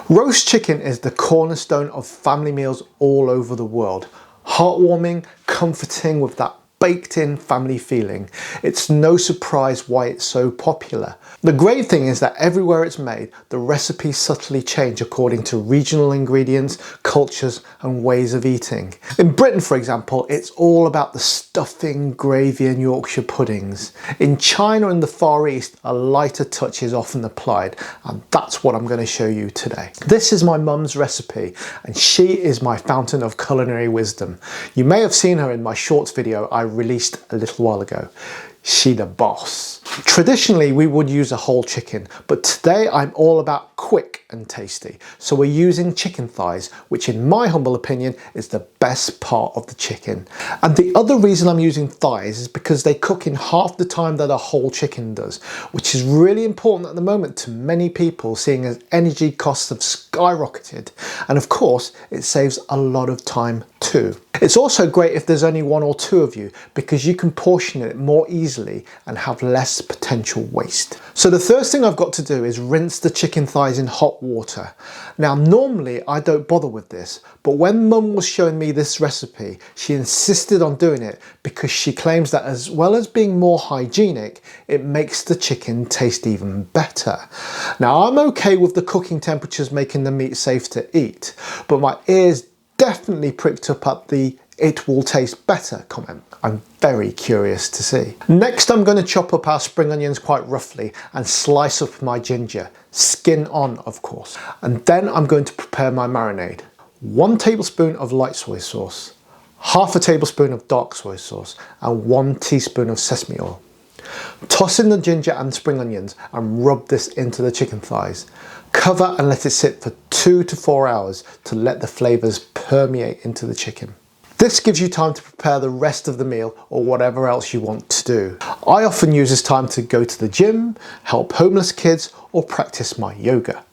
Roast chicken is the cornerstone of family meals all over the world. Heartwarming, comforting with that baked-in family feeling. It's no surprise why it's so popular. The great thing is that everywhere it's made, the recipes subtly change according to regional ingredients, cultures and ways of eating. In Britain, for example, it's all about the stuffing, gravy and Yorkshire puddings. In China and the Far East, a lighter touch is often applied, and that's what I'm going to show you today. This is my mum's recipe, and she is my fountain of culinary wisdom. You may have seen her in my shorts video I released a little while ago. She the boss. Traditionally, we would use a whole chicken, but today I'm all about quick and tasty. So we're using chicken thighs, which in my humble opinion is the best part of the chicken. And the other reason I'm using thighs is because they cook in half the time that a whole chicken does, which is really important at the moment to many people, seeing as energy costs have skyrocketed. And of course, it saves a lot of time too. It's also great if there's only one or two of you, because you can portion it more easily and have less potential waste. So the first thing I've got to do is rinse the chicken thighs in hot water. Now normally I don't bother with this, but when Mum was showing me this recipe, she insisted on doing it because she claims that as well as being more hygienic, it makes the chicken taste even better. Now I'm okay with the cooking temperatures making the meat safe to eat, but my ears definitely pricked up at the "it will taste better" comment. I'm very curious to see. Next, I'm going to chop up our spring onions quite roughly and slice up my ginger, skin on of course. And then I'm going to prepare my marinade. 1 tablespoon of light soy sauce, half a tablespoon of dark soy sauce and 1 teaspoon of sesame oil. Toss in the ginger and spring onions and rub this into the chicken thighs. Cover and let it sit for 2 to 4 hours to let the flavours permeate into the chicken. This gives you time to prepare the rest of the meal or whatever else you want to do. I often use this time to go to the gym, help homeless kids or practice my yoga.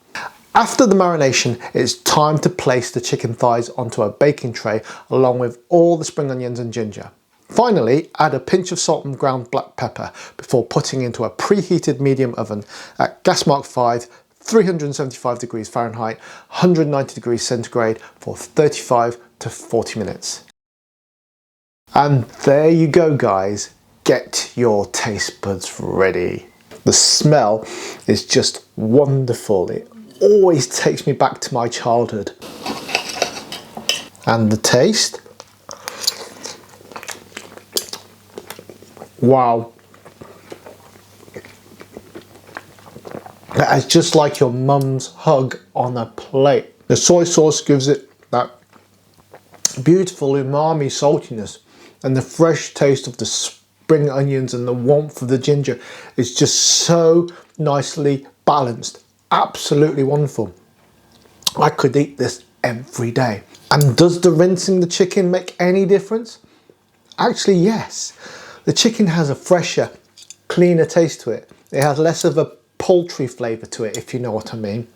After the marination, it's time to place the chicken thighs onto a baking tray along with all the spring onions and ginger. Finally, add a pinch of salt and ground black pepper before putting into a preheated medium oven at gas mark 5, 375 degrees Fahrenheit, 190 degrees centigrade for 35 to 40 minutes. And there you go guys, get your taste buds ready. The smell is just wonderful. It always takes me back to my childhood. And the taste? Wow. That is just like your mum's hug on a plate. The soy sauce gives it that beautiful umami saltiness, and the fresh taste of the spring onions and the warmth of the ginger is just so nicely balanced. Absolutely wonderful. I could eat this every day. And does the rinsing the chicken make any difference? Actually, yes. The chicken has a fresher, cleaner taste to it. It has less of a poultry flavour to it, if you know what I mean.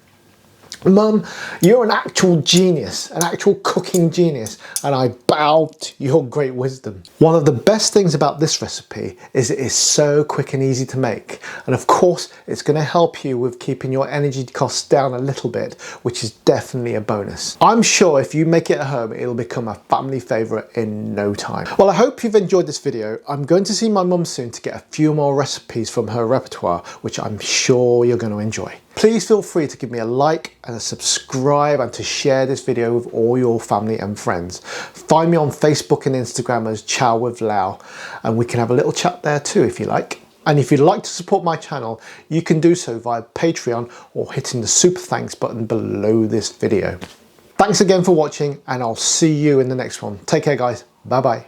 Mum, you're an actual genius, an actual cooking genius, and I bow to your great wisdom. One of the best things about this recipe is it is so quick and easy to make, and of course it's going to help you with keeping your energy costs down a little bit, which is definitely a bonus. I'm sure if you make it at home, it'll become a family favourite in no time. Well, I hope you've enjoyed this video. I'm going to see my mum soon to get a few more recipes from her repertoire, which I'm sure you're going to enjoy. Please feel free to give me a like and a subscribe and to share this video with all your family and friends. Find me on Facebook and Instagram as Chow with Lau, and we can have a little chat there too if you like. And if you'd like to support my channel, you can do so via Patreon or hitting the super thanks button below this video. Thanks again for watching, and I'll see you in the next one. Take care guys, bye bye.